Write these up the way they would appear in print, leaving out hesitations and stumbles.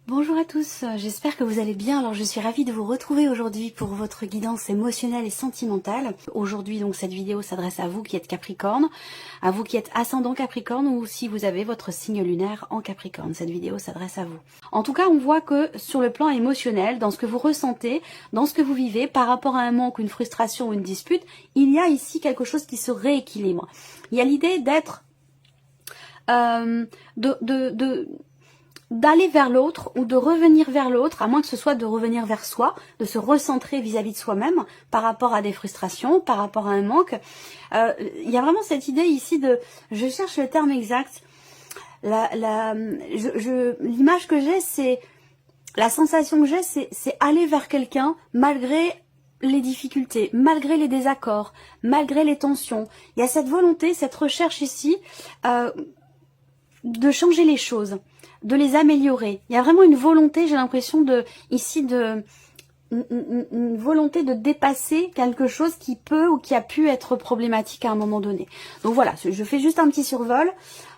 Bonjour à tous, j'espère que vous allez bien. Alors je suis ravie de vous retrouver aujourd'hui pour votre guidance émotionnelle et sentimentale. Aujourd'hui donc cette vidéo s'adresse à vous qui êtes Capricorne, à vous qui êtes ascendant Capricorne ou si vous avez votre signe lunaire en Capricorne. Cette vidéo s'adresse à vous. En tout cas on voit que sur le plan émotionnel, dans ce que vous ressentez, dans ce que vous vivez par rapport à un manque, une frustration ou une dispute, il y a ici quelque chose qui se rééquilibre. Il y a l'idée d'être d'aller vers l'autre ou de revenir vers l'autre, à moins que ce soit de revenir vers soi, de se recentrer vis-à-vis de soi-même par rapport à des frustrations, par rapport à un manque. Il y a vraiment cette idée ici de, je cherche le terme exact, l'image que j'ai, c'est, la sensation que j'ai, c'est aller vers quelqu'un malgré les difficultés, malgré les désaccords, malgré les tensions. Il y a cette volonté, cette recherche ici de changer les choses, de les améliorer. Il y a vraiment une volonté, j'ai l'impression une volonté de dépasser quelque chose qui peut ou qui a pu être problématique à un moment donné. Donc voilà, je fais juste un petit survol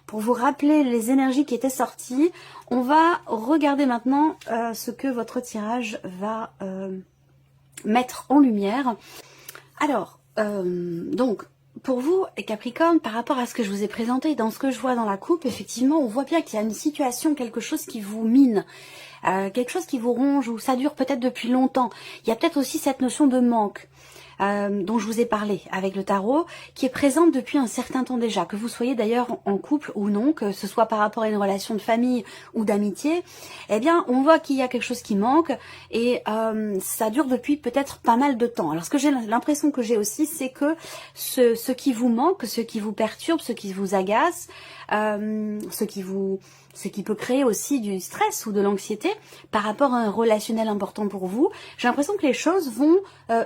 pour vous rappeler les énergies qui étaient sorties. On va regarder maintenant ce que votre tirage va mettre en lumière. Alors, donc, pour vous, Capricorne, par rapport à ce que je vous ai présenté, dans ce que je vois dans la coupe, effectivement, on voit bien qu'il y a une situation, quelque chose qui vous mine, quelque chose qui vous ronge, ou ça dure peut-être depuis longtemps. Il y a peut-être aussi cette notion de manque, dont je vous ai parlé avec le tarot, qui est présente depuis un certain temps déjà, que vous soyez d'ailleurs en couple ou non, que ce soit par rapport à une relation de famille ou d'amitié, eh bien on voit qu'il y a quelque chose qui manque et ça dure depuis peut-être pas mal de temps. Alors ce que j'ai l'impression que j'ai aussi, c'est que ce qui vous manque, ce qui vous perturbe, ce qui vous agace, ce qui peut créer aussi du stress ou de l'anxiété par rapport à un relationnel important pour vous, j'ai l'impression que les choses vont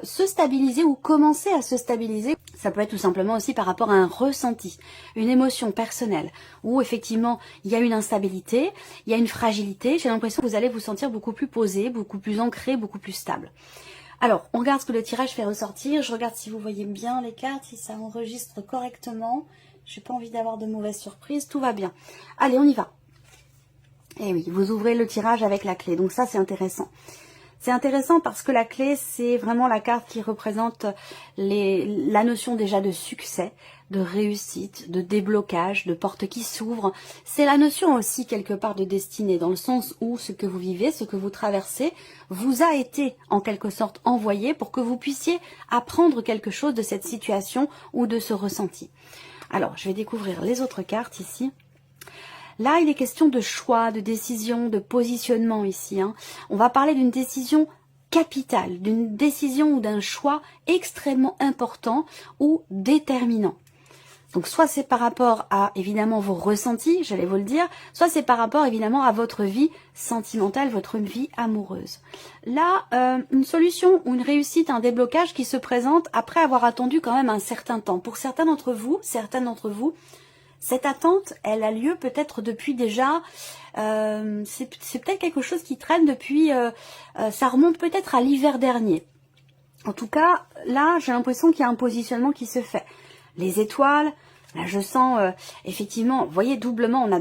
se stabiliser ou commencer à se stabiliser. Ça peut être tout simplement aussi par rapport à un ressenti, une émotion personnelle, où effectivement il y a une instabilité, il y a une fragilité. J'ai l'impression que vous allez vous sentir beaucoup plus posé, beaucoup plus ancré, beaucoup plus stable. Alors, on regarde ce que le tirage fait ressortir. Je regarde si vous voyez bien les cartes, si ça enregistre correctement. J'ai pas envie d'avoir de mauvaises surprises. Tout va bien. Allez, on y va. Et oui, vous ouvrez le tirage avec la clé. Donc ça, c'est intéressant. C'est intéressant parce que la clé, c'est vraiment la carte qui représente la notion déjà de succès, de réussite, de déblocage, de porte qui s'ouvre. C'est la notion aussi quelque part de destinée, dans le sens où ce que vous vivez, ce que vous traversez, vous a été en quelque sorte envoyé pour que vous puissiez apprendre quelque chose de cette situation ou de ce ressenti. Alors, je vais découvrir les autres cartes ici. Là, il est question de choix, de décision, de positionnement ici. On va parler d'une décision capitale, d'une décision ou d'un choix extrêmement important ou déterminant. Donc, soit c'est par rapport à, évidemment, vos ressentis, j'allais vous le dire, soit c'est par rapport, évidemment, à votre vie sentimentale, votre vie amoureuse. Là, une solution ou une réussite, un déblocage qui se présente après avoir attendu quand même un certain temps. Pour certains d'entre vous, cette attente, elle a lieu peut-être depuis déjà, c'est peut-être quelque chose qui traîne depuis, ça remonte peut-être à l'hiver dernier. En tout cas, là, j'ai l'impression qu'il y a un positionnement qui se fait. Les étoiles, là je sens effectivement, vous voyez doublement, on a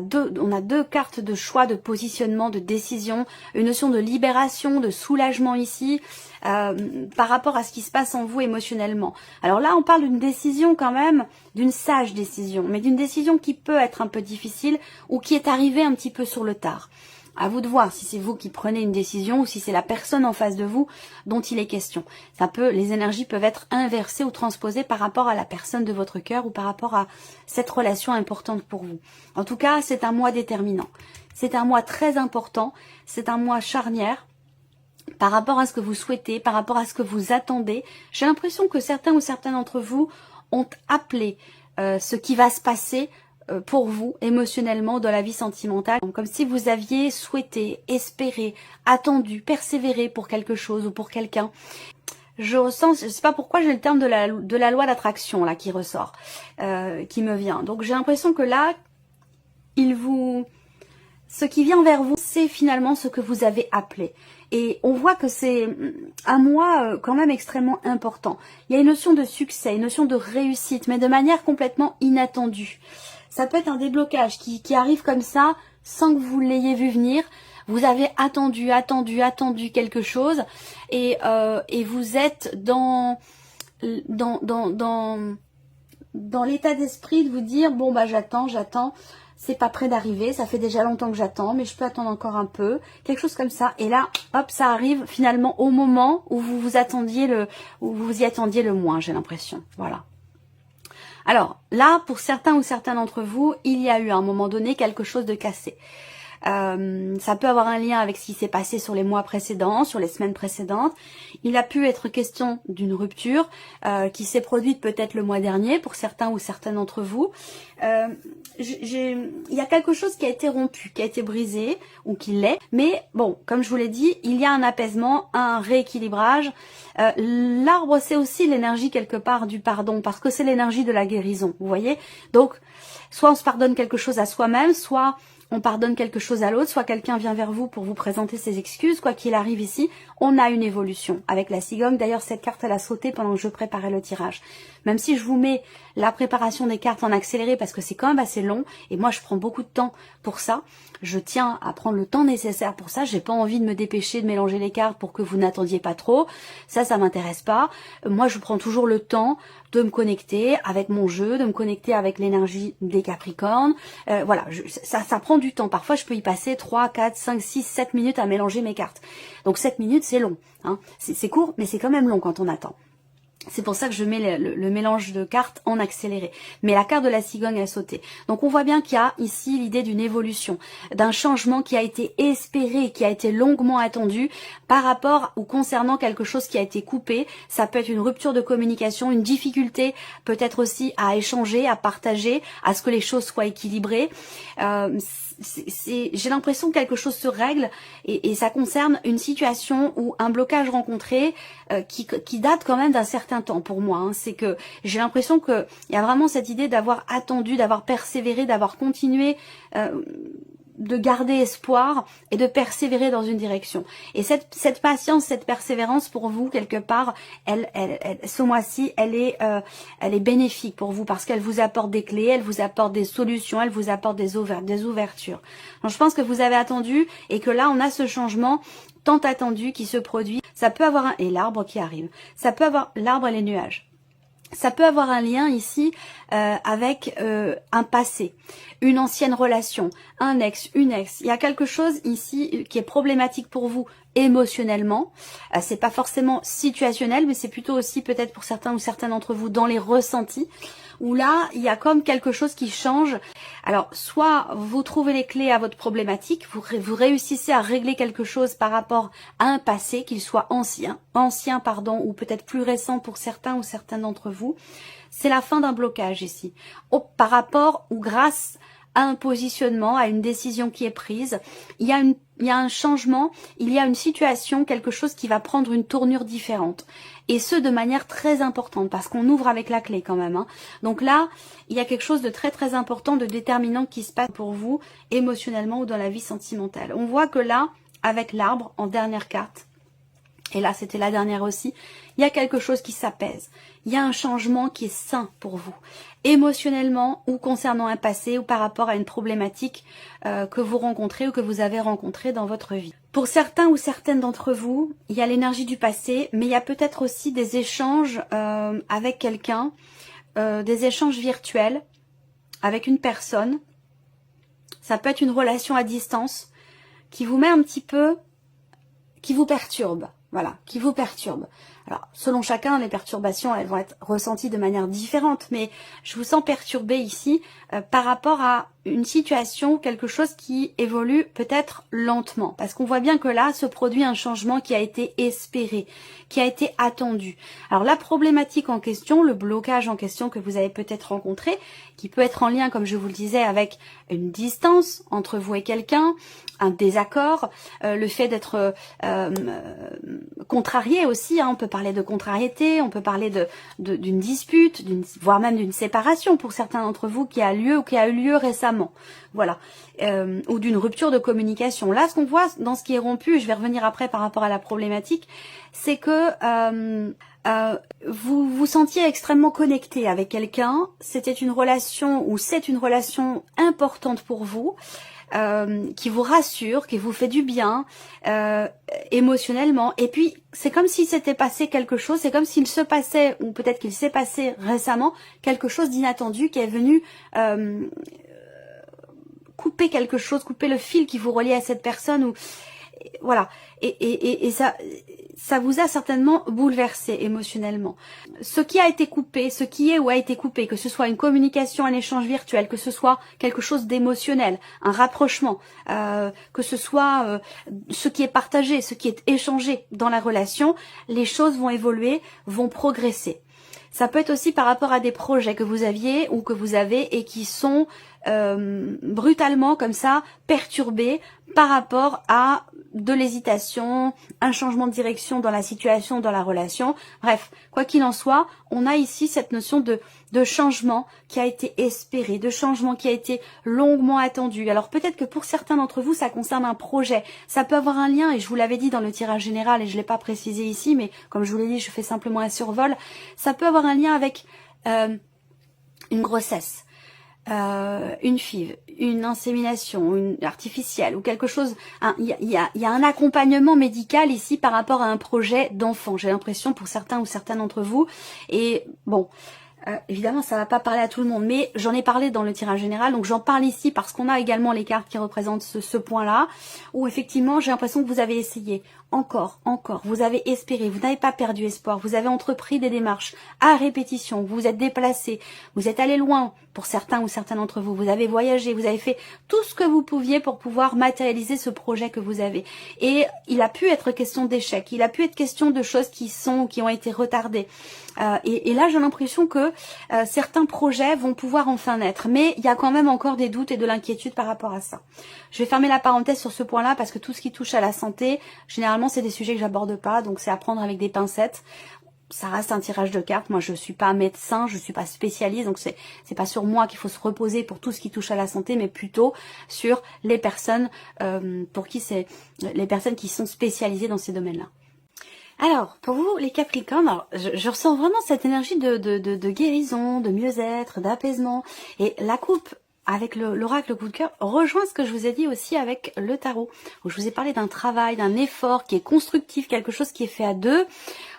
deux cartes de choix, de positionnement, de décision, une notion de libération, de soulagement ici, par rapport à ce qui se passe en vous émotionnellement. Alors là on parle d'une décision quand même, d'une sage décision, mais d'une décision qui peut être un peu difficile ou qui est arrivée un petit peu sur le tard. À vous de voir si c'est vous qui prenez une décision ou si c'est la personne en face de vous dont il est question. Les énergies peuvent être inversées ou transposées par rapport à la personne de votre cœur ou par rapport à cette relation importante pour vous. En tout cas, c'est un mois déterminant. C'est un mois très important. C'est un mois charnière par rapport à ce que vous souhaitez, par rapport à ce que vous attendez. J'ai l'impression que certains ou certaines d'entre vous ont appelé ce qui va se passer pour vous émotionnellement dans la vie sentimentale, comme si vous aviez souhaité, espéré, attendu, persévéré pour quelque chose ou pour quelqu'un. Je ressens, je sais pas pourquoi j'ai le terme de la loi d'attraction là qui ressort, qui me vient. Donc j'ai l'impression que là, ce qui vient vers vous, c'est finalement ce que vous avez appelé. Et on voit que c'est un mois quand même extrêmement important. Il y a une notion de succès, une notion de réussite, mais de manière complètement inattendue. Ça peut être un déblocage qui arrive comme ça, sans que vous l'ayez vu venir. Vous avez attendu quelque chose et vous êtes dans l'état d'esprit de vous dire bon bah j'attends, c'est pas près d'arriver, ça fait déjà longtemps que j'attends, mais je peux attendre encore un peu, quelque chose comme ça. Et là, hop, ça arrive finalement au moment où vous y attendiez le moins, j'ai l'impression. Voilà. Alors là, pour certains ou certaines d'entre vous, il y a eu à un moment donné quelque chose de cassé. Ça peut avoir un lien avec ce qui s'est passé sur les mois précédents, sur les semaines précédentes. Il a pu être question d'une rupture qui s'est produite peut-être le mois dernier pour certains ou certaines d'entre vous. Il y a quelque chose qui a été rompu, qui a été brisé ou qui l'est. Mais bon, comme je vous l'ai dit, il y a un apaisement, un rééquilibrage. L'arbre, c'est aussi l'énergie quelque part du pardon parce que c'est l'énergie de la guérison, vous voyez. Donc, soit on se pardonne quelque chose à soi-même, soit on pardonne quelque chose à l'autre, soit quelqu'un vient vers vous pour vous présenter ses excuses. Quoi qu'il arrive ici, on a une évolution avec la cigogne. D'ailleurs, cette carte, elle a sauté pendant que je préparais le tirage. Même si je vous mets la préparation des cartes en accéléré parce que c'est quand même assez long et moi, je prends beaucoup de temps pour ça. Je tiens à prendre le temps nécessaire pour ça. J'ai pas envie de me dépêcher de mélanger les cartes pour que vous n'attendiez pas trop. Ça m'intéresse pas. Moi, je prends toujours le temps de me connecter avec mon jeu, de me connecter avec l'énergie des Capricornes. Voilà, ça prend du temps. Parfois, je peux y passer 3, 4, 5, 6, 7 minutes à mélanger mes cartes. Donc 7 minutes, c'est long. Hein. C'est court, mais c'est quand même long quand on attend. C'est pour ça que je mets le mélange de cartes en accéléré. Mais la carte de la cigogne a sauté. Donc on voit bien qu'il y a ici l'idée d'une évolution, d'un changement qui a été espéré, qui a été longuement attendu par rapport ou concernant quelque chose qui a été coupé. Ça peut être une rupture de communication, une difficulté peut-être aussi à échanger, à partager, à ce que les choses soient équilibrées. J'ai l'impression que quelque chose se règle et ça concerne une situation ou un blocage rencontré qui date quand même d'un certain temps pour moi. Hein. C'est que j'ai l'impression qu'il y a vraiment cette idée d'avoir attendu, d'avoir persévéré, d'avoir continué de garder espoir et de persévérer dans une direction. Et cette patience, cette persévérance pour vous, quelque part, ce mois-ci, elle est bénéfique pour vous parce qu'elle vous apporte des clés, elle vous apporte des solutions, elle vous apporte des ouvertures. Donc je pense que vous avez attendu et que là, on a ce changement tant attendu qui se produit. Ça peut avoir et l'arbre qui arrive. Ça peut avoir l'arbre et les nuages. Ça peut avoir un lien ici avec un passé, une ancienne relation, un ex, une ex. Il y a quelque chose ici qui est problématique pour vous émotionnellement. C'est pas forcément situationnel, mais c'est plutôt aussi peut-être pour certains ou certaines d'entre vous dans les ressentis, où là, il y a comme quelque chose qui change. Alors, soit vous trouvez les clés à votre problématique, vous réussissez à régler quelque chose par rapport à un passé, qu'il soit ancien, ou peut-être plus récent pour certains ou certaines d'entre vous. C'est la fin d'un blocage ici. Par rapport ou grâce à un positionnement, à une décision qui est prise, il y a un changement, il y a une situation, quelque chose qui va prendre une tournure différente. Et ce, de manière très importante, parce qu'on ouvre avec la clé quand même. Hein. Donc là, il y a quelque chose de très très important, de déterminant qui se passe pour vous, émotionnellement ou dans la vie sentimentale. On voit que là, avec l'arbre, en dernière carte, et là c'était la dernière aussi, il y a quelque chose qui s'apaise. Il y a un changement qui est sain pour vous, émotionnellement ou concernant un passé ou par rapport à une problématique que vous rencontrez ou que vous avez rencontrée dans votre vie. Pour certains ou certaines d'entre vous, il y a l'énergie du passé, mais il y a peut-être aussi des échanges avec quelqu'un, des échanges virtuels avec une personne. Ça peut être une relation à distance qui vous met un petit peu, qui vous perturbe. Voilà, qui vous perturbe. Alors, selon chacun, les perturbations, elles vont être ressenties de manière différente, mais je vous sens perturbé ici par rapport à une situation, quelque chose qui évolue peut-être lentement. Parce qu'on voit bien que là, se produit un changement qui a été espéré, qui a été attendu. Alors, la problématique en question, le blocage en question que vous avez peut-être rencontré, qui peut être en lien, comme je vous le disais, avec une distance entre vous et quelqu'un, un désaccord, le fait d'être contrarié aussi, hein, on peut parler de contrariété, on peut parler d'une dispute, voire même d'une séparation pour certains d'entre vous qui a lieu ou qui a eu lieu récemment, voilà, ou d'une rupture de communication. Là, ce qu'on voit dans ce qui est rompu, je vais revenir après par rapport à la problématique, c'est que vous vous sentiez extrêmement connecté avec quelqu'un, c'était une relation ou c'est une relation importante pour vous. qui vous rassure, qui vous fait du bien émotionnellement. Et puis c'est comme s'il s'était passé quelque chose, c'est comme s'il se passait, ou peut-être qu'il s'est passé récemment, quelque chose d'inattendu qui est venu couper quelque chose, couper le fil qui vous reliait à cette personne, ou voilà. Et ça vous a certainement bouleversé émotionnellement. Ce qui a été coupé, ce qui est ou a été coupé, que ce soit une communication, un échange virtuel, que ce soit quelque chose d'émotionnel, un rapprochement, que ce soit ce qui est partagé, ce qui est échangé dans la relation, les choses vont évoluer, vont progresser. Ça peut être aussi par rapport à des projets que vous aviez ou que vous avez et qui sont brutalement comme ça perturbés par rapport à de l'hésitation, un changement de direction dans la situation, dans la relation. Bref, quoi qu'il en soit, on a ici cette notion de changement qui a été espéré, de changement qui a été longuement attendu. Alors peut-être que pour certains d'entre vous, ça concerne un projet. Ça peut avoir un lien, et je vous l'avais dit dans le tirage général, et je ne l'ai pas précisé ici, mais comme je vous l'ai dit, je fais simplement un survol. Ça peut avoir un lien avec une grossesse. Une FIV, une insémination, une artificielle ou quelque chose. Il y a un accompagnement médical ici par rapport à un projet d'enfant. J'ai l'impression pour certains ou certaines d'entre vous. Et bon, évidemment, ça va pas parler à tout le monde, mais j'en ai parlé dans le tirage général, donc j'en parle ici parce qu'on a également les cartes qui représentent ce point-là, où effectivement, j'ai l'impression que vous avez essayé. Encore, vous avez espéré, vous n'avez pas perdu espoir, vous avez entrepris des démarches à répétition, vous vous êtes déplacé, vous êtes allé loin pour certains ou certains d'entre vous, vous avez voyagé, vous avez fait tout ce que vous pouviez pour pouvoir matérialiser ce projet que vous avez. Et il a pu être question d'échec, il a pu être question de choses qui ont été retardées. Et là, j'ai l'impression que certains projets vont pouvoir enfin naître, mais il y a quand même encore des doutes et de l'inquiétude par rapport à ça. Je vais fermer la parenthèse sur ce point-là parce que tout ce qui touche à la santé, généralement, c'est des sujets que j'aborde pas, donc c'est à prendre avec des pincettes. Ça reste un tirage de cartes. Moi, je suis pas médecin, je suis pas spécialiste, donc c'est pas sur moi qu'il faut se reposer pour tout ce qui touche à la santé, mais plutôt sur les personnes pour qui c'est les personnes qui sont spécialisées dans ces domaines-là. Alors, pour vous, les Capricornes, alors, je ressens vraiment cette énergie de guérison, de mieux-être, d'apaisement. Et la coupe avec l'oracle coup de cœur rejoint ce que je vous ai dit aussi avec le tarot, où je vous ai parlé d'un travail, d'un effort qui est constructif, quelque chose qui est fait à deux,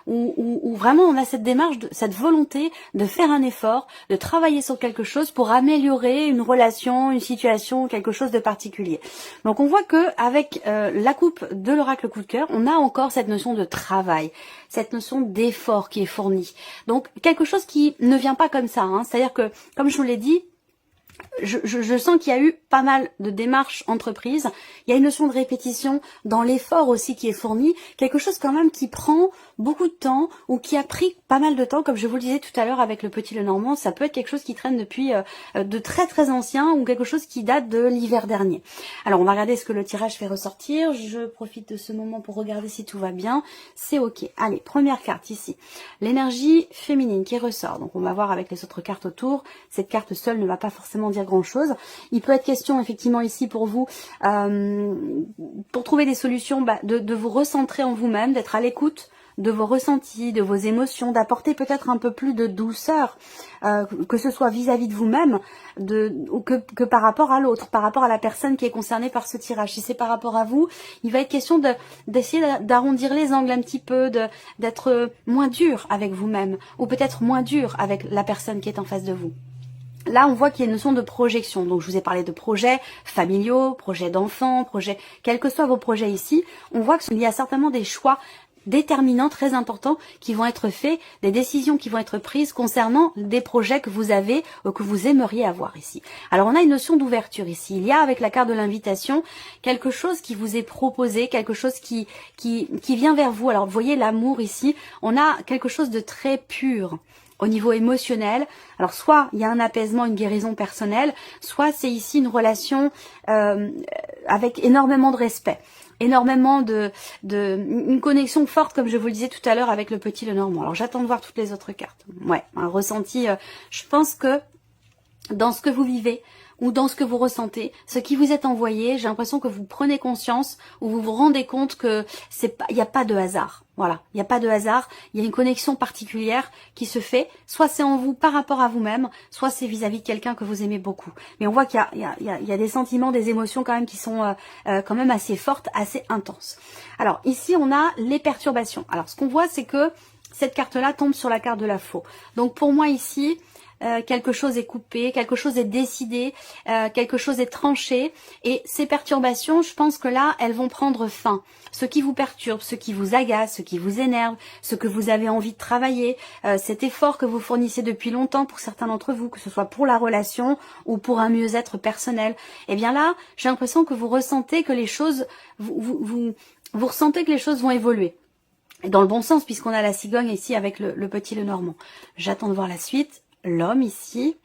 où vraiment on a cette démarche, cette volonté de faire un effort, de travailler sur quelque chose pour améliorer une relation, une situation, quelque chose de particulier. Donc on voit que avec la coupe de l'oracle coup de cœur, on a encore cette notion de travail, cette notion d'effort qui est fourni. Donc quelque chose qui ne vient pas comme ça, hein. C'est-à-dire que, comme je vous l'ai dit, je sens qu'il y a eu pas mal de démarches entreprises. Il y a une notion de répétition dans l'effort aussi qui est fourni. Quelque chose quand même qui prend beaucoup de temps ou qui a pris pas mal de temps. Comme je vous le disais tout à l'heure avec le petit Lenormand, ça peut être quelque chose qui traîne depuis de très très ancien ou quelque chose qui date de l'hiver dernier. Alors on va regarder ce que le tirage fait ressortir. Je profite de ce moment pour regarder si tout va bien. C'est ok. Allez, première carte ici. L'énergie féminine qui ressort. Donc on va voir avec les autres cartes autour. Cette carte seule ne va pas forcément dire grand chose. Il peut être question effectivement ici pour vous pour trouver des solutions de vous recentrer en vous-même, d'être à l'écoute de vos ressentis, de vos émotions, d'apporter peut-être un peu plus de douceur, que ce soit vis-à-vis de vous-même ou que par rapport à l'autre, par rapport à la personne qui est concernée par ce tirage. Si c'est par rapport à vous, il va être question d'essayer d'arrondir les angles un petit peu, d'être moins dur avec vous-même ou peut-être moins dur avec la personne qui est en face de vous. Là, on voit qu'il y a une notion de projection. Donc, je vous ai parlé de projets familiaux, projets d'enfants, quels que soient vos projets ici. On voit qu'il y a certainement des choix déterminants, très importants, qui vont être faits, des décisions qui vont être prises concernant des projets que vous avez ou que vous aimeriez avoir ici. Alors, on a une notion d'ouverture ici. Il y a, avec la carte de l'invitation, quelque chose qui vous est proposé, quelque chose qui vient vers vous. Alors, vous voyez l'amour ici. On a quelque chose de très pur au niveau émotionnel. Alors soit il y a un apaisement, une guérison personnelle, soit c'est ici une relation avec énormément de respect, énormément une connexion forte, comme je vous le disais tout à l'heure avec le petit Lenormand. Alors j'attends de voir toutes les autres cartes. Ouais, un ressenti, je pense que dans ce que vous vivez, ou dans ce que vous ressentez, ce qui vous est envoyé, j'ai l'impression que vous prenez conscience ou vous vous rendez compte que il n'y a pas de hasard. Voilà, il n'y a pas de hasard, il y a une connexion particulière qui se fait, soit c'est en vous par rapport à vous-même, soit c'est vis-à-vis de quelqu'un que vous aimez beaucoup. Mais on voit qu'il y a des sentiments, des émotions quand même qui sont quand même assez fortes, assez intenses. Alors ici on a les perturbations. Alors ce qu'on voit c'est que cette carte-là tombe sur la carte de la faux. Donc pour moi ici, quelque chose est coupé, quelque chose est décidé, quelque chose est tranché. Et ces perturbations, je pense que là, elles vont prendre fin. Ce qui vous perturbe, ce qui vous agace, ce qui vous énerve, ce que vous avez envie de travailler, cet effort que vous fournissez depuis longtemps pour certains d'entre vous, que ce soit pour la relation ou pour un mieux-être personnel. Eh bien là, j'ai l'impression que vous ressentez que les choses, vous ressentez que les choses vont évoluer. Et dans le bon sens, puisqu'on a la cigogne ici avec le petit Lenormand. J'attends de voir la suite. L'homme ici,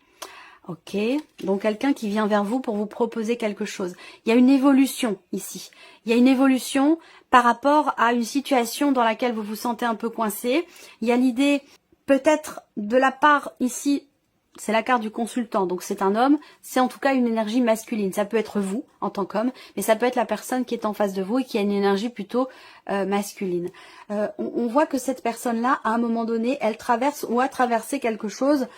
ok, donc quelqu'un qui vient vers vous pour vous proposer quelque chose. Il y a une évolution ici, il y a une évolution par rapport à une situation dans laquelle vous vous sentez un peu coincé. Il y a l'idée peut-être de la part ici, c'est la carte du consultant, donc c'est un homme, c'est en tout cas une énergie masculine. Ça peut être vous en tant qu'homme, mais ça peut être la personne qui est en face de vous et qui a une énergie plutôt masculine. On voit que cette personne-là, à un moment donné, elle traverse ou a traversé quelque chose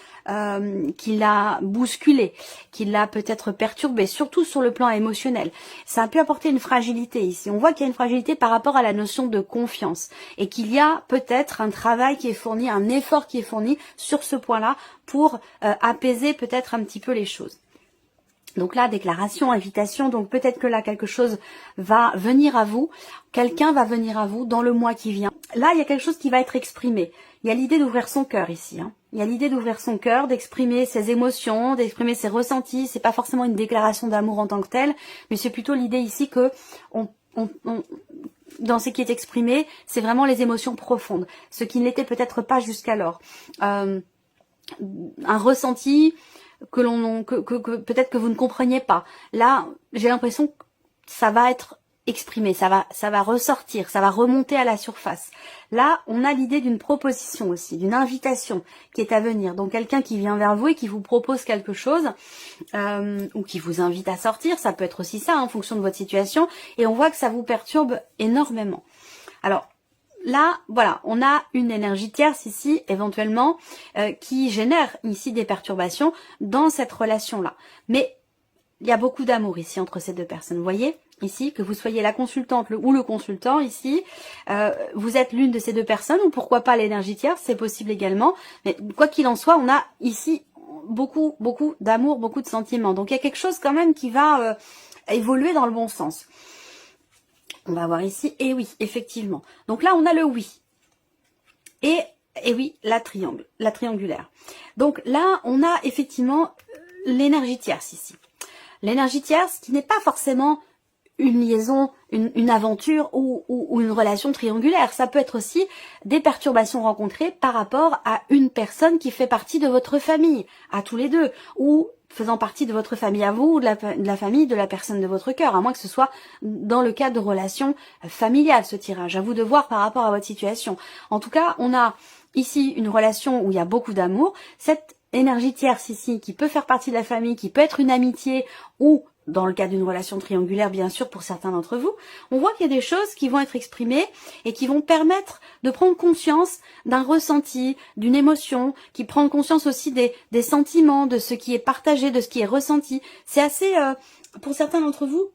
qui l'a bousculé, qui l'a peut-être perturbé, surtout sur le plan émotionnel. Ça a pu apporter une fragilité ici. On voit qu'il y a une fragilité par rapport à la notion de confiance et qu'il y a peut-être un travail qui est fourni, un effort qui est fourni sur ce point-là pour apaiser peut-être un petit peu les choses. Donc là, déclaration, invitation, donc peut-être que là, quelque chose va venir à vous, quelqu'un va venir à vous dans le mois qui vient. Là, il y a quelque chose qui va être exprimé. Il y a l'idée d'ouvrir son cœur ici. Il y a l'idée d'ouvrir son cœur, d'exprimer ses émotions, d'exprimer ses ressentis. C'est pas forcément une déclaration d'amour en tant que telle, mais c'est plutôt l'idée ici que dans ce qui est exprimé, c'est vraiment les émotions profondes, ce qui ne l'était peut-être pas jusqu'alors. Un ressenti que peut-être que vous ne compreniez pas. Là, j'ai l'impression que ça va être exprimé, ça va ressortir, ça va remonter à la surface. Là, on a l'idée d'une proposition aussi, d'une invitation qui est à venir. Donc quelqu'un qui vient vers vous et qui vous propose quelque chose ou qui vous invite à sortir, ça peut être aussi ça en fonction de votre situation. Et on voit que ça vous perturbe énormément. Alors, là, voilà, on a une énergie tierce ici, éventuellement, qui génère ici des perturbations dans cette relation-là. Mais il y a beaucoup d'amour ici entre ces deux personnes. Vous voyez, ici, que vous soyez la consultante ou le consultant, ici, vous êtes l'une de ces deux personnes, ou pourquoi pas l'énergie tierce, c'est possible également. Mais quoi qu'il en soit, on a ici beaucoup d'amour, beaucoup de sentiments. Donc il y a quelque chose quand même qui va évoluer dans le bon sens. On va voir ici, et oui, effectivement. Donc là, on a le oui. Et oui, la triangulaire. Donc là, on a effectivement l'énergie tierce ici. L'énergie tierce qui n'est pas forcément une liaison, une aventure ou une relation triangulaire. Ça peut être aussi des perturbations rencontrées par rapport à une personne qui fait partie de votre famille, à tous les deux, ou faisant partie de votre famille à vous ou de la famille de la personne de votre cœur, à moins que ce soit dans le cadre de relations familiales, ce tirage. À vous de voir par rapport à votre situation. En tout cas, on a ici une relation où il y a beaucoup d'amour. Cette énergie tierce ici, qui peut faire partie de la famille, qui peut être une amitié ou dans le cas d'une relation triangulaire, bien sûr, pour certains d'entre vous, on voit qu'il y a des choses qui vont être exprimées et qui vont permettre de prendre conscience d'un ressenti, d'une émotion, qui prend conscience aussi des sentiments, de ce qui est partagé, de ce qui est ressenti. C'est assez, pour certains d'entre vous,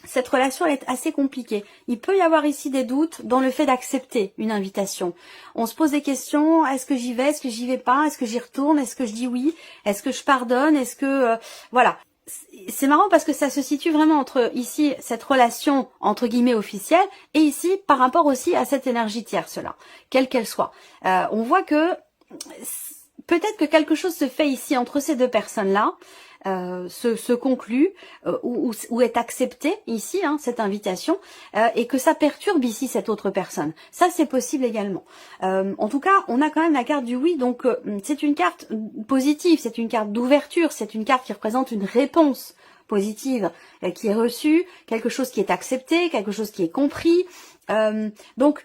cette relation elle est assez compliquée. Il peut y avoir ici des doutes dans le fait d'accepter une invitation. On se pose des questions, est-ce que j'y vais, est-ce que j'y vais pas, est-ce que j'y retourne, est-ce que je dis oui, est-ce que je pardonne, est-ce que... voilà. C'est marrant parce que ça se situe vraiment entre ici cette relation entre guillemets officielle et ici par rapport aussi à cette énergie tierce-là, quelle qu'elle soit. On voit que peut-être que quelque chose se fait ici entre ces deux personnes-là, se conclut ou est accepté ici, cette invitation, et que ça perturbe ici cette autre personne. Ça, c'est possible également. En tout cas, on a quand même la carte du oui, donc c'est une carte positive, c'est une carte d'ouverture, c'est une carte qui représente une réponse positive qui est reçue, quelque chose qui est accepté, quelque chose qui est compris. Donc,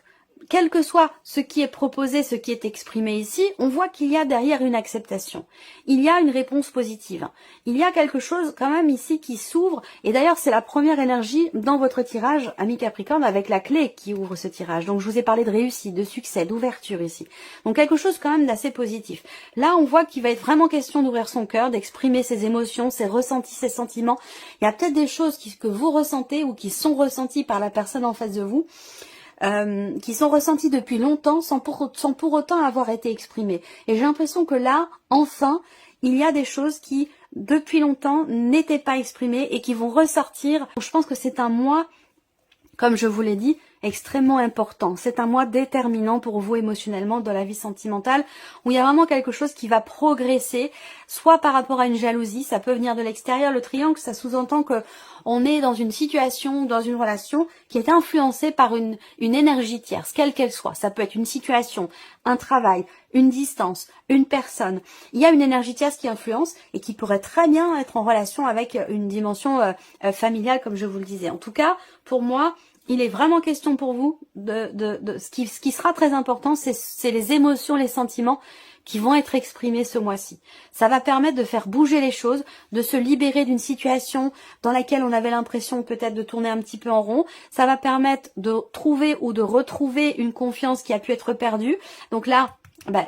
quel que soit ce qui est proposé, ce qui est exprimé ici, on voit qu'il y a derrière une acceptation. Il y a une réponse positive. Il y a quelque chose quand même ici qui s'ouvre. Et d'ailleurs, c'est la première énergie dans votre tirage, ami Capricorne, avec la clé qui ouvre ce tirage. Donc, je vous ai parlé de réussite, de succès, d'ouverture ici. Donc, quelque chose quand même d'assez positif. Là, on voit qu'il va être vraiment question d'ouvrir son cœur, d'exprimer ses émotions, ses ressentis, ses sentiments. Il y a peut-être des choses que vous ressentez ou qui sont ressenties par la personne en face de vous, qui sont ressentis depuis longtemps sans pour autant avoir été exprimés. Et j'ai l'impression que là, enfin, il y a des choses qui, depuis longtemps, n'étaient pas exprimées et qui vont ressortir. Je pense que c'est un mois, comme je vous l'ai dit, extrêmement important. C'est un mois déterminant pour vous émotionnellement dans la vie sentimentale, où il y a vraiment quelque chose qui va progresser, soit par rapport à une jalousie, ça peut venir de l'extérieur. Le triangle, ça sous-entend que on est dans une situation, dans une relation qui est influencée par une énergie tierce, quelle qu'elle soit. Ça peut être une situation, un travail, une distance, une personne. Il y a une énergie tierce qui influence et qui pourrait très bien être en relation avec une dimension familiale, comme je vous le disais. En tout cas, pour moi, il est vraiment question pour vous ce qui sera très important, c'est les émotions, les sentiments qui vont être exprimés ce mois-ci. Ça va permettre de faire bouger les choses, de se libérer d'une situation dans laquelle on avait l'impression peut-être de tourner un petit peu en rond. Ça va permettre de trouver ou de retrouver une confiance qui a pu être perdue. Donc là,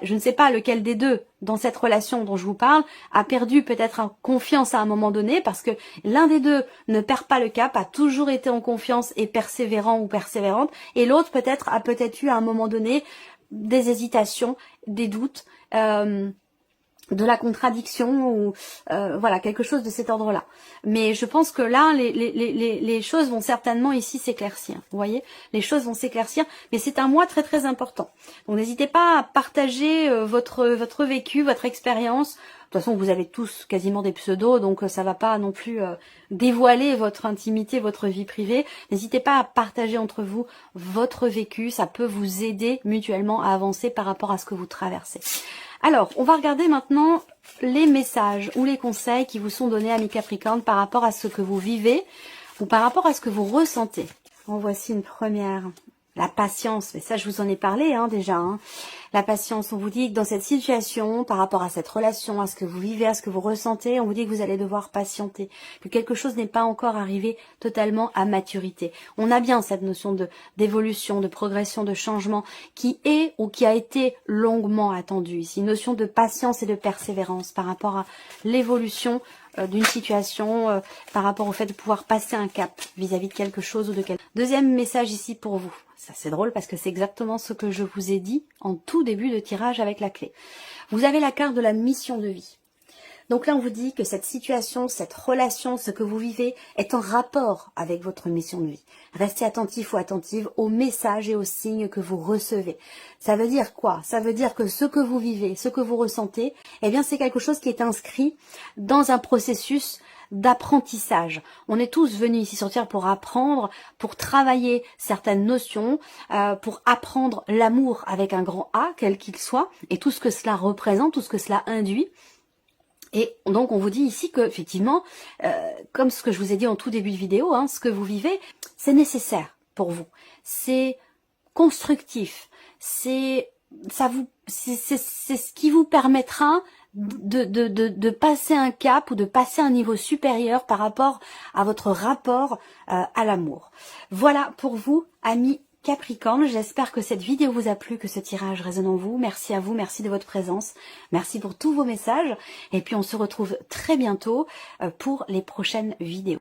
je ne sais pas lequel des deux dans cette relation dont je vous parle a perdu peut-être confiance à un moment donné, parce que l'un des deux ne perd pas le cap, a toujours été en confiance et persévérant ou persévérante, et l'autre peut-être a eu à un moment donné des hésitations, des doutes, de la contradiction ou voilà, quelque chose de cet ordre-là. Mais je pense que là, les choses vont certainement ici s'éclaircir. Vous voyez, les choses vont s'éclaircir, mais c'est un mois très très important. Donc n'hésitez pas à partager votre vécu, votre expérience. De toute façon, vous avez tous quasiment des pseudos, donc ça va pas non plus dévoiler votre intimité, votre vie privée. N'hésitez pas à partager entre vous votre vécu, ça peut vous aider mutuellement à avancer par rapport à ce que vous traversez. Alors, on va regarder maintenant les messages ou les conseils qui vous sont donnés, amis Capricorne, par rapport à ce que vous vivez ou par rapport à ce que vous ressentez. En voici une première. La patience, mais ça je vous en ai parlé déjà. La patience, on vous dit que dans cette situation, par rapport à cette relation, à ce que vous vivez, à ce que vous ressentez, on vous dit que vous allez devoir patienter, que quelque chose n'est pas encore arrivé totalement à maturité. On a bien cette notion d'évolution, de progression, de changement qui est ou qui a été longuement attendue ici. Une notion de patience et de persévérance par rapport à l'évolution d'une situation, par rapport au fait de pouvoir passer un cap vis-à-vis de quelque chose ou de quelque chose. Deuxième message ici pour vous. Ça c'est drôle parce que c'est exactement ce que je vous ai dit en tout début de tirage avec la clé. Vous avez la carte de la mission de vie. Donc là, on vous dit que cette situation, cette relation, ce que vous vivez est en rapport avec votre mission de vie. Restez attentif ou attentive aux messages et aux signes que vous recevez. Ça veut dire quoi? Ça veut dire que ce que vous vivez, ce que vous ressentez, eh bien, c'est quelque chose qui est inscrit dans un processus d'apprentissage. On est tous venus ici sur Terre pour apprendre, pour travailler certaines notions, pour apprendre l'amour avec un grand A, quel qu'il soit, et tout ce que cela représente, tout ce que cela induit. Et donc on vous dit ici que effectivement, comme ce que je vous ai dit en tout début de vidéo, ce que vous vivez, c'est nécessaire pour vous, c'est constructif, c'est ce qui vous permettra de passer un cap ou de passer un niveau supérieur par rapport à votre rapport à l'amour. Voilà pour vous, amis Capricorne, j'espère que cette vidéo vous a plu, que ce tirage résonne en vous. Merci à vous, merci de votre présence, merci pour tous vos messages. Et puis on se retrouve très bientôt pour les prochaines vidéos.